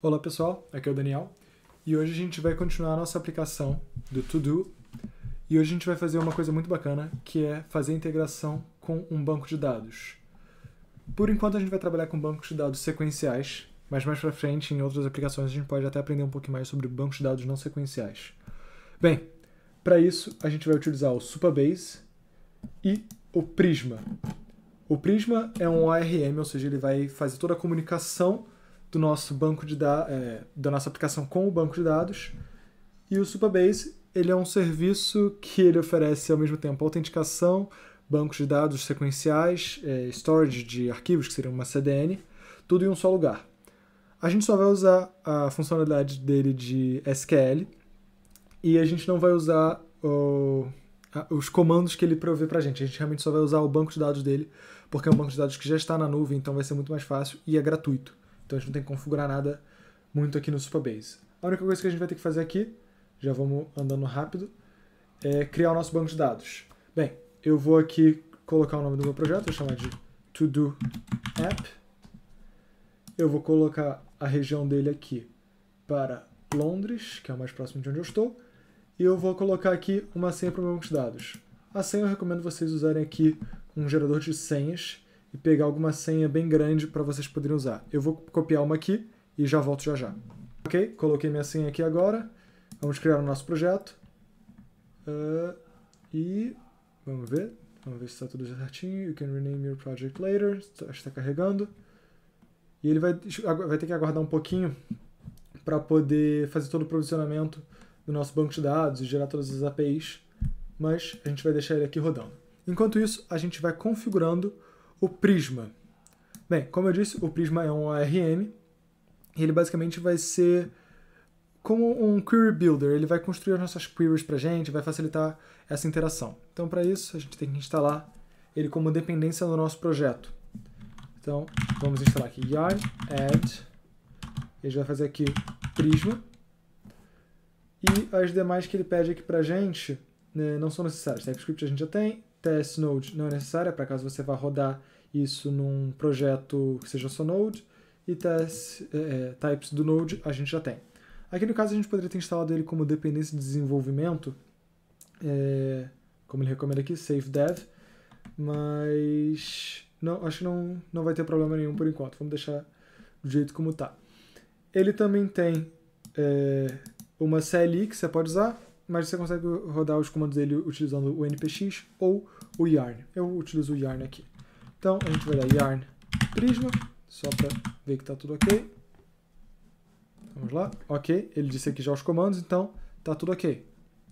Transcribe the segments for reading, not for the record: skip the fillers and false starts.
Olá pessoal, aqui é o Daniel e hoje a gente vai continuar a nossa aplicação do To-Do e hoje a gente vai fazer uma coisa muito bacana que é fazer a integração com um banco de dados. Por enquanto a gente vai trabalhar com bancos de dados sequenciais, mas mais pra frente em outras aplicações a gente pode até aprender um pouquinho mais sobre bancos de dados não sequenciais. Bem, para isso a gente vai utilizar o Supabase e o Prisma. O Prisma é um ORM, ou seja, ele vai fazer toda a comunicação do nosso banco de da nossa aplicação com o banco de dados. E o Supabase, ele é um serviço que ele oferece ao mesmo tempo autenticação, bancos de dados sequenciais, storage de arquivos, que seria uma CDN, tudo em um só lugar. A gente só vai usar a funcionalidade dele de SQL e a gente não vai usar os comandos que ele provê pra gente. A gente realmente só vai usar o banco de dados dele, porque é um banco de dados que já está na nuvem, então vai ser muito mais fácil e é gratuito. Então a gente não tem que configurar nada muito aqui no Supabase. A única coisa que a gente vai ter que fazer aqui, já vamos andando rápido, é criar o nosso banco de dados. Bem, eu vou aqui colocar o nome do meu projeto, vou chamar de To-Do App. Eu vou colocar a região dele aqui para Londres, que é o mais próximo de onde eu estou. E eu vou colocar aqui uma senha para o meu banco de dados. A senha eu recomendo vocês usarem aqui um gerador de senhas e pegar alguma senha bem grande para vocês poderem usar. Eu vou copiar uma aqui e já volto já já. Ok, coloquei minha senha aqui agora. Vamos criar o nosso projeto. E vamos ver se está tudo certinho. You can rename your project later. Está carregando. E ele vai ter que aguardar um pouquinho para poder fazer todo o provisionamento do nosso banco de dados e gerar todas as APIs. Mas a gente vai deixar ele aqui rodando. Enquanto isso, a gente vai configurando o Prisma. Bem, como eu disse, o Prisma é um ORM e ele basicamente vai ser como um Query Builder. Ele vai construir as nossas queries pra gente, vai facilitar essa interação. Então, para isso, a gente tem que instalar ele como dependência no nosso projeto. Então, vamos instalar aqui yarn add. Ele vai fazer aqui Prisma. E as demais que ele pede aqui pra gente, né, não são necessárias. TypeScript a gente já tem. TS Node não é necessária, para caso você vá rodar isso num projeto que seja só Node. E types do Node a gente já tem. Aqui no caso a gente poderia ter instalado ele como dependência de desenvolvimento, como ele recomenda aqui, save dev, mas não, acho que não vai ter problema nenhum por enquanto. Vamos deixar do jeito como está. Ele também tem uma CLI que você pode usar, mas você consegue rodar os comandos dele utilizando o npx ou o yarn. Eu utilizo o yarn aqui. Então a gente vai dar yarn prisma, só para ver que está tudo ok. Vamos lá. Ok, ele disse aqui já os comandos, então está tudo ok.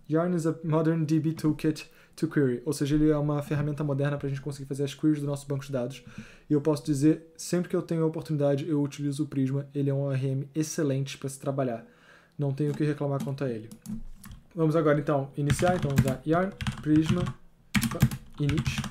Yarn is a modern DB toolkit to query, ou seja, ele é uma ferramenta moderna para a gente conseguir fazer as queries do nosso banco de dados. E eu posso dizer, sempre que eu tenho a oportunidade, eu utilizo o Prisma. Ele é um ORM excelente para se trabalhar. Não tenho o que reclamar quanto a ele. Vamos agora então iniciar, então vamos dar yarn prisma init.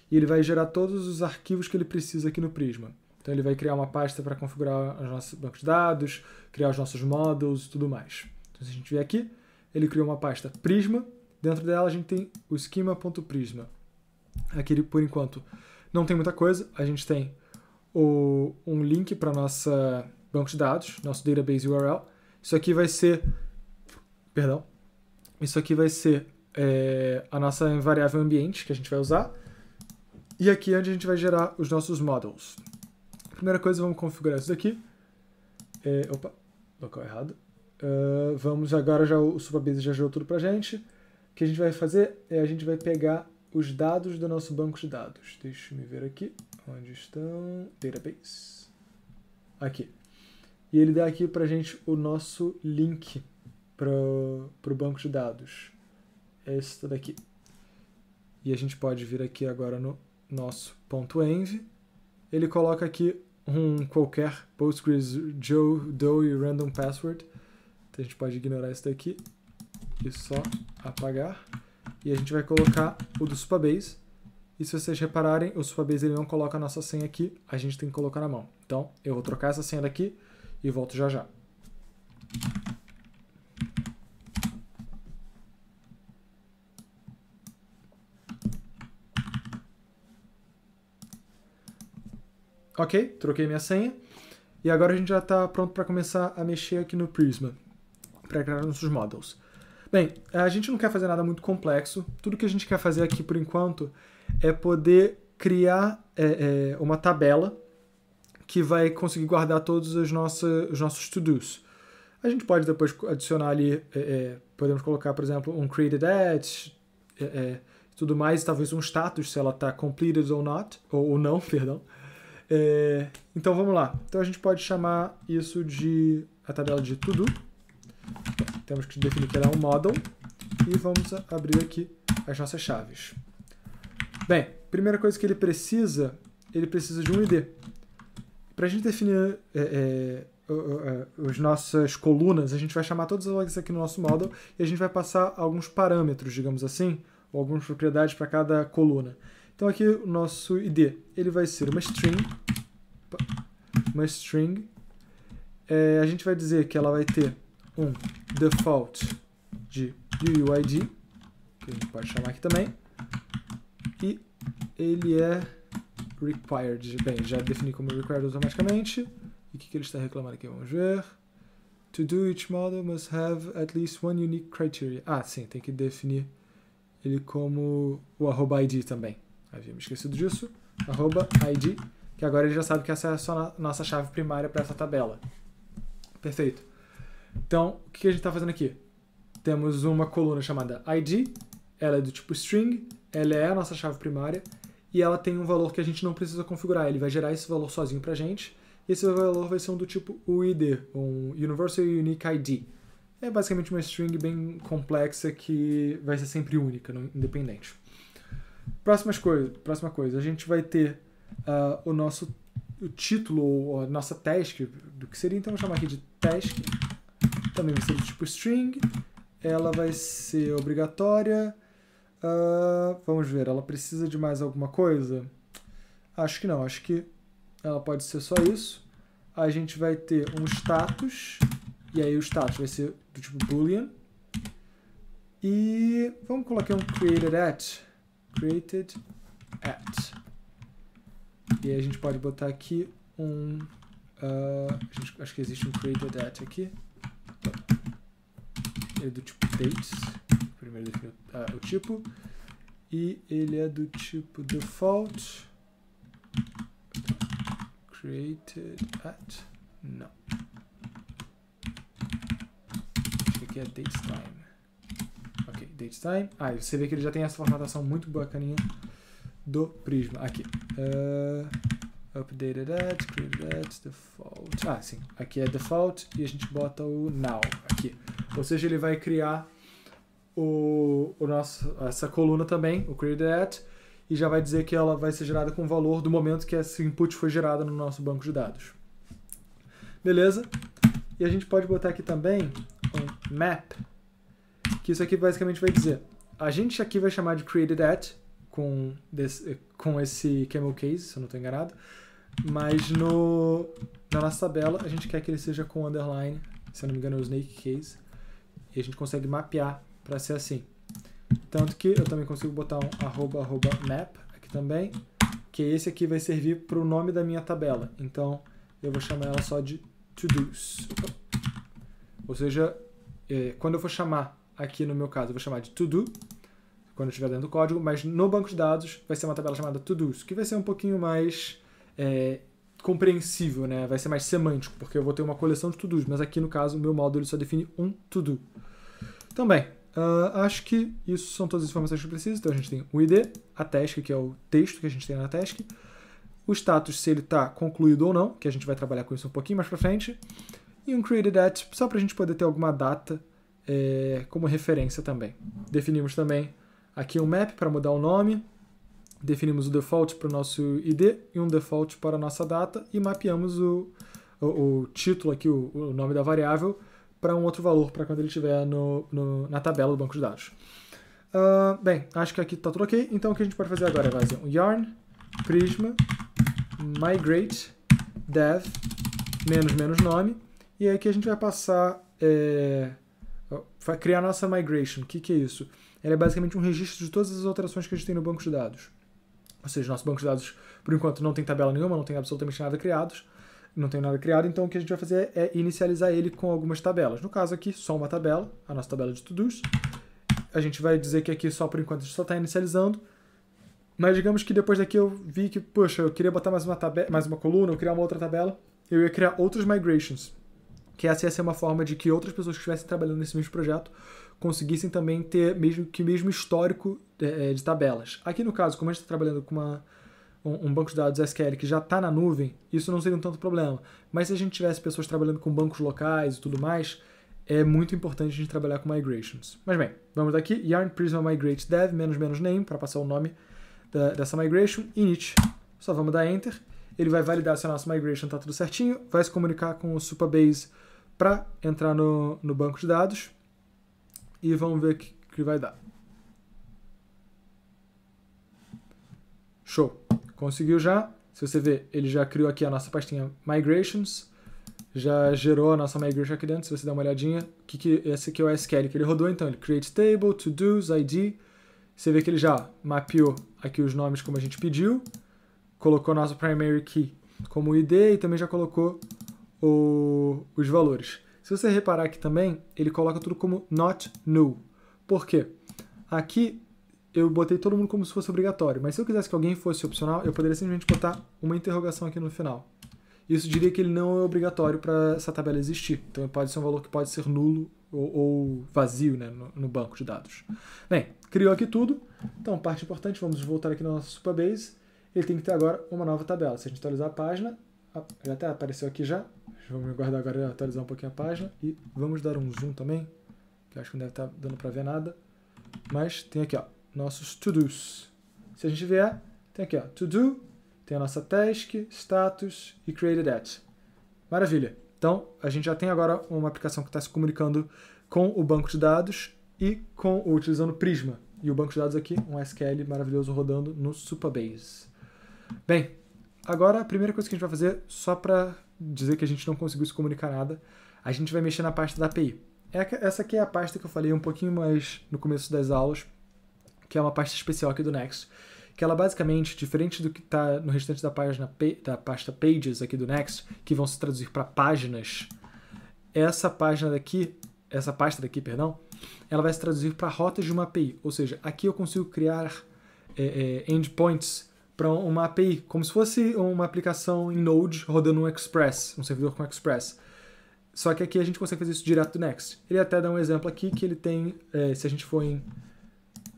E ele vai gerar todos os arquivos que ele precisa aqui no Prisma. Então ele vai criar uma pasta para configurar os nossos bancos de dados, criar os nossos models e tudo mais. Então se a gente vier aqui, ele criou uma pasta Prisma. Dentro dela a gente tem o schema.prisma. Aqui por enquanto não tem muita coisa. A gente tem um link para nossa banco de dados, nosso database URL. Isso aqui vai ser a nossa variável ambiente que a gente vai usar. E aqui é onde a gente vai gerar os nossos models. Primeira coisa, vamos configurar isso daqui. Opa, local errado. Vamos agora, o Supabase já gerou tudo pra gente. O que a gente vai fazer é a gente vai pegar os dados do nosso banco de dados. Deixa eu me ver aqui. Onde estão? Database. Aqui. E ele dá aqui pra gente o nosso link pro banco de dados. Esse daqui. E a gente pode vir aqui agora no nosso .env. Ele coloca aqui um qualquer Postgres Joe, Doe e Random Password. Então a gente pode ignorar isso daqui e só apagar. E a gente vai colocar o do Supabase. E se vocês repararem, o Supabase ele não coloca a nossa senha aqui, a gente tem que colocar na mão. Então eu vou trocar essa senha daqui e volto já já. Ok, troquei minha senha. E agora a gente já está pronto para começar a mexer aqui no Prisma, para criar nossos models. Bem, a gente não quer fazer nada muito complexo. Tudo que a gente quer fazer aqui, por enquanto, é poder criar uma tabela que vai conseguir guardar todos os nossos to-dos. A gente pode depois adicionar ali, podemos colocar, por exemplo, um created at, tudo mais, talvez um status, se ela está completed or not, ou não, perdão. Então vamos lá. Então a gente pode chamar isso de a tabela de to-do. Temos que definir que ela é um model e vamos abrir aqui as nossas chaves. Bem, primeira coisa que ele precisa de um ID. Para a gente definir as nossas colunas, a gente vai chamar todas elas aqui no nosso model e a gente vai passar alguns parâmetros, digamos assim, ou algumas propriedades para cada coluna. Então aqui o nosso ID, ele vai ser uma string. A gente vai dizer que ela vai ter um default de UUID, que a gente pode chamar aqui também, e ele é required. Bem, já defini como required automaticamente. E o que ele está reclamando aqui? Vamos ver. To do each model must have at least one unique criteria. Ah, sim, tem que definir ele como o @id também. Havia me esquecido disso. @id, que agora ele já sabe que essa é a nossa chave primária para essa tabela. Perfeito. Então, o que a gente está fazendo aqui? Temos uma coluna chamada id, ela é do tipo string, ela é a nossa chave primária, e ela tem um valor que a gente não precisa configurar. Ele vai gerar esse valor sozinho para a gente, e esse valor vai ser um do tipo UID, um Universal Unique ID. É basicamente uma string bem complexa que vai ser sempre única, independente. Próxima coisa, a gente vai ter o título, ou a nossa task, do que seria, então vou chamar aqui de task, também vai ser do tipo string, ela vai ser obrigatória. Vamos ver, ela precisa de mais alguma coisa? Acho que não, acho que ela pode ser só isso. A gente vai ter um status, e aí o status vai ser do tipo boolean. E vamos colocar um created at. E aí a gente pode botar aqui acho que existe um created at aqui. Ele é do tipo dates. Primeiro definir o tipo. E ele é do tipo default. Created at. Não. Acho que aqui é datetime. Ok, datetime. E você vê que ele já tem essa formatação muito bacaninha do Prisma. Aqui. Updated at, created at, default. Sim. Aqui é default e a gente bota o now aqui. Ou seja, ele vai criar essa coluna também, o created at, e já vai dizer que ela vai ser gerada com o valor do momento que esse input foi gerada no nosso banco de dados. Beleza? E a gente pode botar aqui também um map, que isso aqui basicamente vai dizer, a gente aqui vai chamar de created at, com esse camel case, se eu não estou enganado, mas na nossa tabela a gente quer que ele seja com underline, se eu não me engano é o snake case, e a gente consegue mapear para ser assim. Tanto que eu também consigo botar um @map aqui também, que esse aqui vai servir para o nome da minha tabela. Então eu vou chamar ela só de to-dos. Ou seja, quando eu for chamar aqui no meu caso, eu vou chamar de to-do, quando eu estiver dentro do código, mas no banco de dados vai ser uma tabela chamada to-dos, que vai ser um pouquinho mais compreensível, né? Vai ser mais semântico, porque eu vou ter uma coleção de to-dos, mas aqui no caso o meu módulo ele só define um to-do. Então bem, acho que isso são todas as informações que eu preciso. Então a gente tem o ID, a task, que é o texto que a gente tem na task, o status, se ele está concluído ou não, que a gente vai trabalhar com isso um pouquinho mais para frente, e um created at, só para a gente poder ter alguma data como referência também. Definimos também aqui um map para mudar o nome, definimos o default para o nosso ID e um default para a nossa data e mapeamos o título aqui, o nome da variável, para um outro valor para quando ele estiver na tabela do banco de dados. Bem, acho que aqui está tudo ok. Então o que a gente pode fazer agora é fazer um yarn, prisma, migrate, dev, menos nome, e aí aqui a gente vai passar, vai criar a nossa migration. O que é isso? Ela é basicamente um registro de todas as alterações que a gente tem no banco de dados. Ou seja, nosso banco de dados, por enquanto, não tem tabela nenhuma, não tem absolutamente nada criados. não tenho nada criado, então o que a gente vai fazer é inicializar ele com algumas tabelas. No caso aqui, só uma tabela, a nossa tabela de to-dos. A gente vai dizer que aqui só por enquanto a gente só está inicializando. Mas digamos que depois daqui eu vi que, poxa, eu queria botar mais uma coluna, eu criar uma outra tabela, eu ia criar outros migrations. Que essa ia ser uma forma de que outras pessoas que estivessem trabalhando nesse mesmo projeto conseguissem também ter mesmo histórico de tabelas. Aqui no caso, como a gente está trabalhando com um banco de dados SQL que já está na nuvem, isso não seria um tanto problema. Mas se a gente tivesse pessoas trabalhando com bancos locais e tudo mais, é muito importante a gente trabalhar com migrations. Mas bem, vamos daqui, yarn prisma migrate dev, -- name, para passar o nome dessa migration, init. Só vamos dar enter. Ele vai validar se a nossa migration está tudo certinho, vai se comunicar com o Supabase para entrar no banco de dados e vamos ver o que vai dar. Show! Conseguiu já. Se você ver, ele já criou aqui a nossa pastinha Migrations, já gerou a nossa migration aqui dentro. Se você der uma olhadinha, esse aqui é o SQL que ele rodou, então ele create table, to-dos, ID. Você vê que ele já mapeou aqui os nomes como a gente pediu, colocou nosso primary key como ID e também já colocou os valores. Se você reparar aqui também, ele coloca tudo como not null. Por quê? Aqui eu botei todo mundo como se fosse obrigatório, mas se eu quisesse que alguém fosse opcional, eu poderia simplesmente botar uma interrogação aqui no final. Isso diria que ele não é obrigatório para essa tabela existir. Então pode ser um valor que pode ser nulo ou vazio, né, no banco de dados. Bem, criou aqui tudo. Então, parte importante, vamos voltar aqui no nosso Supabase. Ele tem que ter agora uma nova tabela. Se a gente atualizar a página, já até apareceu aqui já. Vamos aguardar agora e atualizar um pouquinho a página. E vamos dar um zoom também, que eu acho que não deve estar dando para ver nada. Mas tem aqui, ó, nossos to-dos. Se a gente vier, tem aqui, ó, to-do, tem a nossa task, status e created at. Maravilha. Então, a gente já tem agora uma aplicação que está se comunicando com o banco de dados e utilizando Prisma. E o banco de dados aqui, um SQL maravilhoso rodando no Supabase. Bem, agora a primeira coisa que a gente vai fazer, só para dizer que a gente não conseguiu se comunicar nada, a gente vai mexer na pasta da API. Essa aqui é a pasta que eu falei um pouquinho mais no começo das aulas, que é uma pasta especial aqui do Next, que ela basicamente, diferente do que está no restante da pasta Pages aqui do Next, que vão se traduzir para páginas, essa pasta daqui, ela vai se traduzir para rotas de uma API. Ou seja, aqui eu consigo criar endpoints para uma API, como se fosse uma aplicação em Node rodando um Express, um servidor com Express. Só que aqui a gente consegue fazer isso direto do Next. Ele até dá um exemplo aqui que ele tem, se a gente for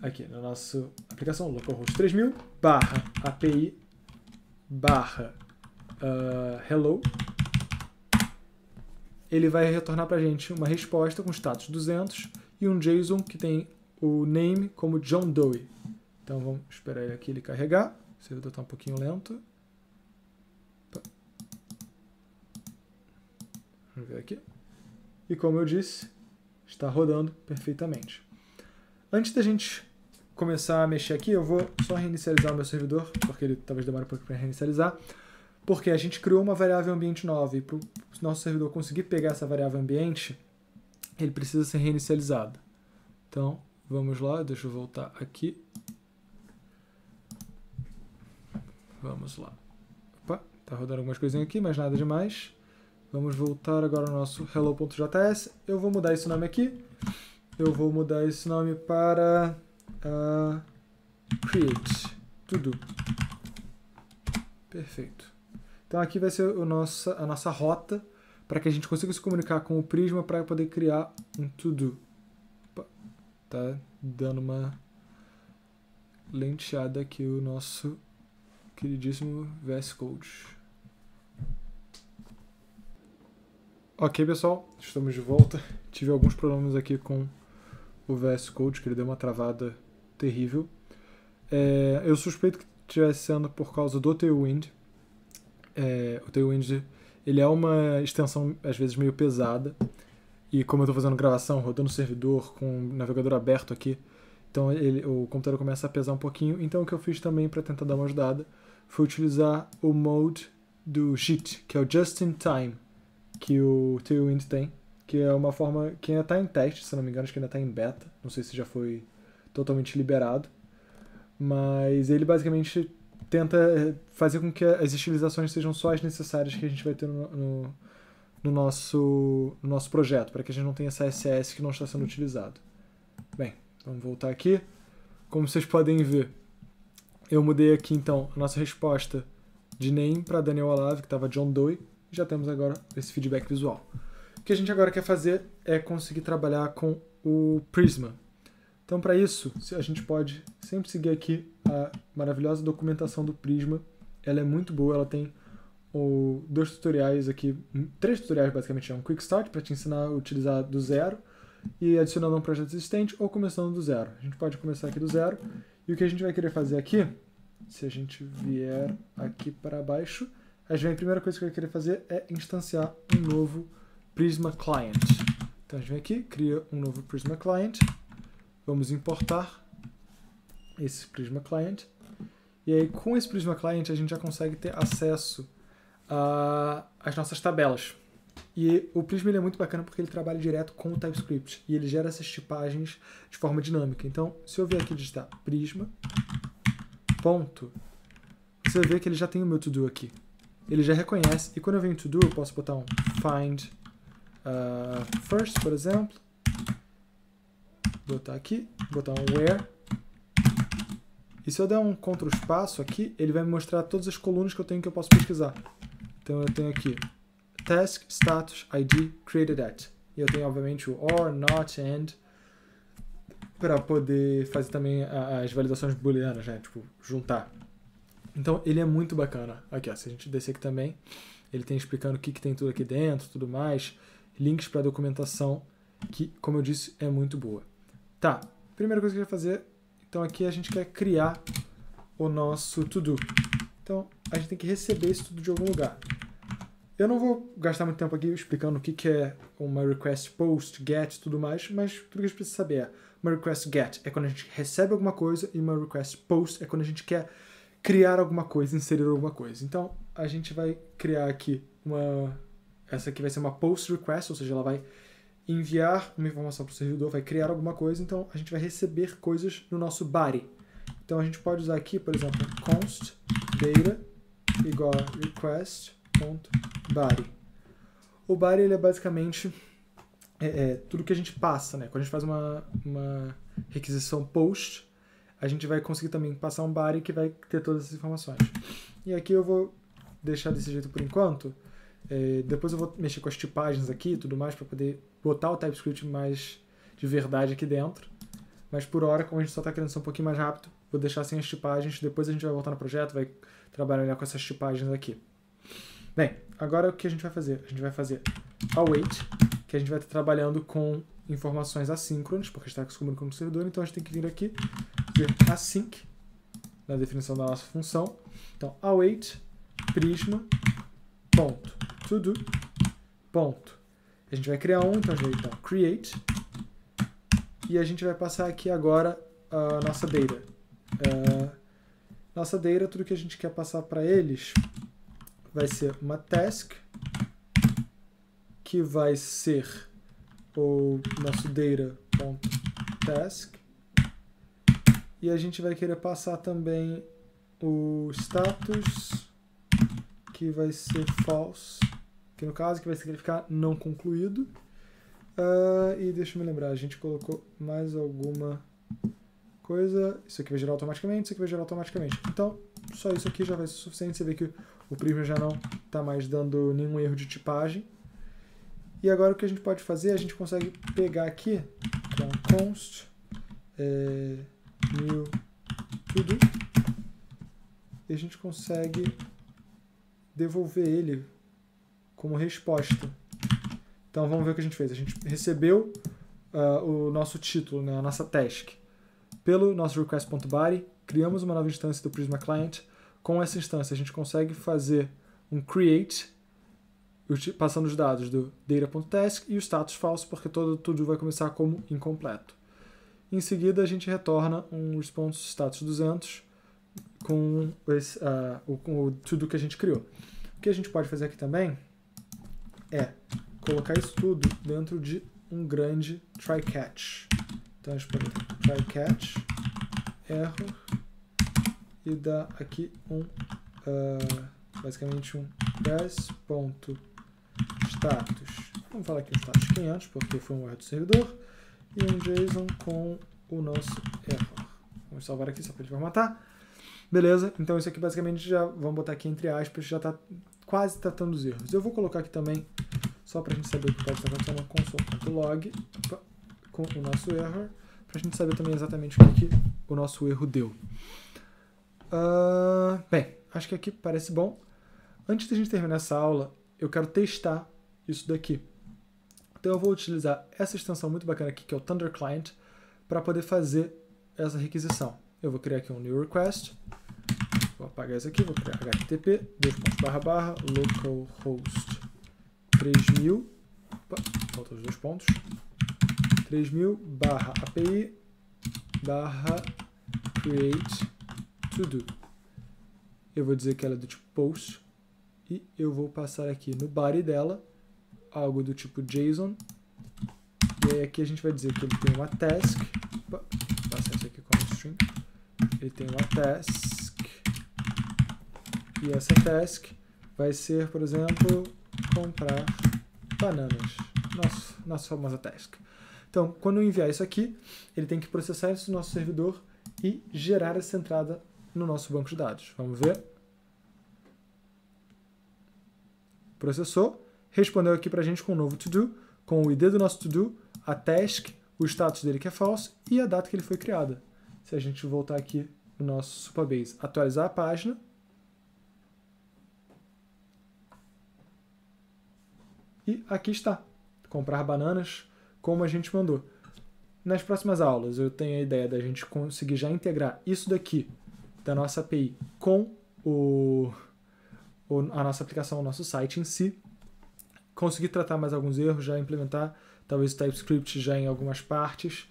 aqui na nossa aplicação, localhost 3000, /API, /hello, ele vai retornar para a gente uma resposta com status 200 e um JSON que tem o name como John Doe. Então vamos esperar aqui ele carregar. O servidor está um pouquinho lento. Vamos ver aqui. E como eu disse, está rodando perfeitamente. Antes da gente começar a mexer aqui, eu vou só reinicializar o meu servidor, porque ele talvez demore um pouco para reinicializar, porque a gente criou uma variável ambiente nova e para o nosso servidor conseguir pegar essa variável ambiente, ele precisa ser reinicializado. Então, vamos lá, deixa eu voltar aqui. Vamos lá. Opa, tá rodando algumas coisinhas aqui, mas nada demais. Vamos voltar agora ao nosso hello.js. Eu vou mudar esse nome aqui. Eu vou mudar esse nome para create to-do. Perfeito. Então aqui vai ser a nossa rota para que a gente consiga se comunicar com o Prisma para poder criar um to-do. Tá dando uma lenteada aqui o nosso queridíssimo VS Code. Ok, pessoal, estamos de volta. Tive alguns problemas aqui com o VS Code, que ele deu uma travada terrível. Eu suspeito que estivesse sendo por causa do Tailwind. O Tailwind, ele é uma extensão, às vezes, meio pesada. E como eu estou fazendo gravação, rodando o servidor, com o navegador aberto aqui, então o computador começa a pesar um pouquinho. Então o que eu fiz também para tentar dar uma ajudada foi utilizar o mode do JIT, que é o Just in Time, que o Tailwind tem, que é uma forma que ainda está em teste, se não me engano, acho que ainda está em beta, não sei se já foi totalmente liberado, mas ele basicamente tenta fazer com que as estilizações sejam só as necessárias que a gente vai ter no nosso projeto, para que a gente não tenha CSS que não está sendo utilizado. Bem, vamos voltar aqui. Como vocês podem ver, eu mudei aqui então a nossa resposta de name para Daniel Olave, que estava John Doe, e já temos agora esse feedback visual. O que a gente agora quer fazer é conseguir trabalhar com o Prisma. Então, para isso, a gente pode sempre seguir aqui a maravilhosa documentação do Prisma. Ela é muito boa, ela tem dois tutoriais aqui, 3 tutoriais basicamente. É um Quick Start para te ensinar a utilizar do zero, e adicionando a um projeto existente ou começando do zero. A gente pode começar aqui do zero, e o que a gente vai querer fazer aqui, se a gente vier aqui para baixo, a primeira coisa que eu vou querer fazer é instanciar um novo Prisma Client. Então a gente vem aqui, cria um novo Prisma Client, vamos importar esse Prisma Client, e aí com esse Prisma Client a gente já consegue ter acesso às nossas tabelas. E o Prisma ele é muito bacana porque ele trabalha direto com o TypeScript e ele gera essas tipagens de forma dinâmica. Então, se eu vier aqui digitar Prisma, ponto, você vê que ele já tem o meu to-do aqui. Ele já reconhece, e quando eu venho em to-do, eu posso botar um find first, por exemplo, botar aqui, botar um where, e se eu der um Ctrl espaço aqui, ele vai me mostrar todas as colunas que eu tenho que eu posso pesquisar. Então eu tenho aqui task, status, id, created at. E eu tenho, obviamente, o or, not, and, para poder fazer também as validações booleanas, né? Tipo, juntar. Então, ele é muito bacana. Aqui, ó, se a gente descer aqui também, ele tem explicando o que tem tudo aqui dentro, tudo mais, links para documentação, que, como eu disse, é muito boa. Tá, primeira coisa que eu queria fazer, então aqui a gente quer criar o nosso to-do. Então, a gente tem que receber isso tudo de algum lugar. Eu não vou gastar muito tempo aqui explicando o que é uma request post, get e tudo mais, mas tudo que a gente precisa saber é uma request get é quando a gente recebe alguma coisa e uma request post é quando a gente quer criar alguma coisa, inserir alguma coisa. Então, a gente vai criar aqui essa aqui vai ser uma post request, ou seja, ela vai enviar uma informação para o servidor, vai criar alguma coisa, então a gente vai receber coisas no nosso body. Então, a gente pode usar aqui, por exemplo, const data igual a request.body. O body ele é basicamente tudo que a gente passa, né? Quando a gente faz uma requisição post, a gente vai conseguir também passar um body que vai ter todas essas informações. E aqui eu vou deixar desse jeito por enquanto. Depois eu vou mexer com as tipagens aqui e tudo mais para poder botar o TypeScript mais de verdade aqui dentro. Mas por hora, como a gente só está querendo ser um pouquinho mais rápido, vou deixar sem as tipagens. Depois a gente vai voltar no projeto, vai trabalhar com essas tipagens aqui. Bem, agora o que a gente vai fazer? A gente vai fazer await, que a gente vai estar trabalhando com informações assíncronas, porque a gente está se comunicando com o servidor, então a gente tem que vir aqui, ver async, na definição da nossa função. Então, await, prisma, ponto, to-do, ponto. A gente vai criar então a gente vai create, e a gente vai passar aqui agora a nossa data. Nossa data, tudo que a gente quer passar para eles, vai ser uma task, que vai ser o nosso data.task, e a gente vai querer passar também o status, que vai ser false, que no caso que vai significar não concluído. E deixa eu me lembrar, a gente colocou mais alguma coisa. Isso aqui vai gerar automaticamente, isso aqui vai gerar automaticamente. Então, só isso aqui já vai ser suficiente. Você vê que o Prisma já não está mais dando nenhum erro de tipagem. E agora o que a gente pode fazer, a gente consegue pegar aqui, então, const new to-do, e a gente consegue devolver ele como resposta. Então vamos ver o que a gente fez. A gente recebeu o nosso título, né, a nossa task, pelo nosso request.body, criamos uma nova instância do Prisma Client. Com essa instância a gente consegue fazer um create, passando os dados do data.task e o status false, porque todo to-do vai começar como incompleto. Em seguida, a gente retorna um response status 200 com o to-do que a gente criou. O que a gente pode fazer aqui também é colocar isso tudo dentro de um grande try-catch. Então, a gente pode ter try-catch, error, e dar aqui basicamente um res.status. Vamos falar aqui um status 500, porque foi um erro do servidor, e um JSON com o nosso error. Vamos salvar aqui só para ele formatar. Beleza, então isso aqui basicamente já, vamos botar aqui entre aspas, já está quase tratando os erros. Eu vou colocar aqui também, só para a gente saber o que pode estar acontecendo, console.log com o nosso error, para a gente saber também exatamente o que o nosso erro deu. Bem, acho que aqui parece bom. Antes de a gente terminar essa aula, eu quero testar isso daqui. Então eu vou utilizar essa extensão muito bacana aqui, que é o Thunder Client, para poder fazer essa requisição. Eu vou criar aqui um new request, vou apagar isso aqui, vou criar http localhost 3000, faltam os 2 pontos, 3000 /api /create todo. Eu vou dizer que ela é do tipo post e eu vou passar aqui no body dela algo do tipo JSON. E aí aqui a gente vai dizer que ele tem uma task. Vou passar isso aqui como string. Ele tem uma task. E essa task vai ser, por exemplo, comprar bananas. Nossa famosa task. Então, quando eu enviar isso aqui, ele tem que processar isso no nosso servidor e gerar essa entrada no nosso banco de dados. Vamos ver. Processou. Respondeu aqui pra gente com um novo to-do, com o ID do nosso to-do, a task, o status dele que é false e a data que ele foi criada. Se a gente voltar aqui no nosso Supabase, atualizar a página, e aqui está, comprar bananas como a gente mandou. Nas próximas aulas eu tenho a ideia da gente conseguir já integrar isso daqui da nossa API com a nossa aplicação, o nosso site em si, conseguir tratar mais alguns erros, já implementar talvez o TypeScript já em algumas partes,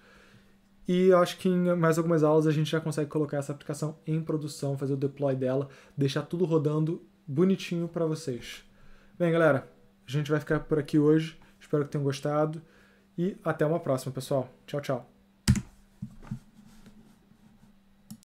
e eu acho que em mais algumas aulas a gente já consegue colocar essa aplicação em produção, fazer o deploy dela, deixar tudo rodando bonitinho para vocês. Bem, galera, a gente vai ficar por aqui hoje, espero que tenham gostado, e até uma próxima, pessoal. Tchau, tchau.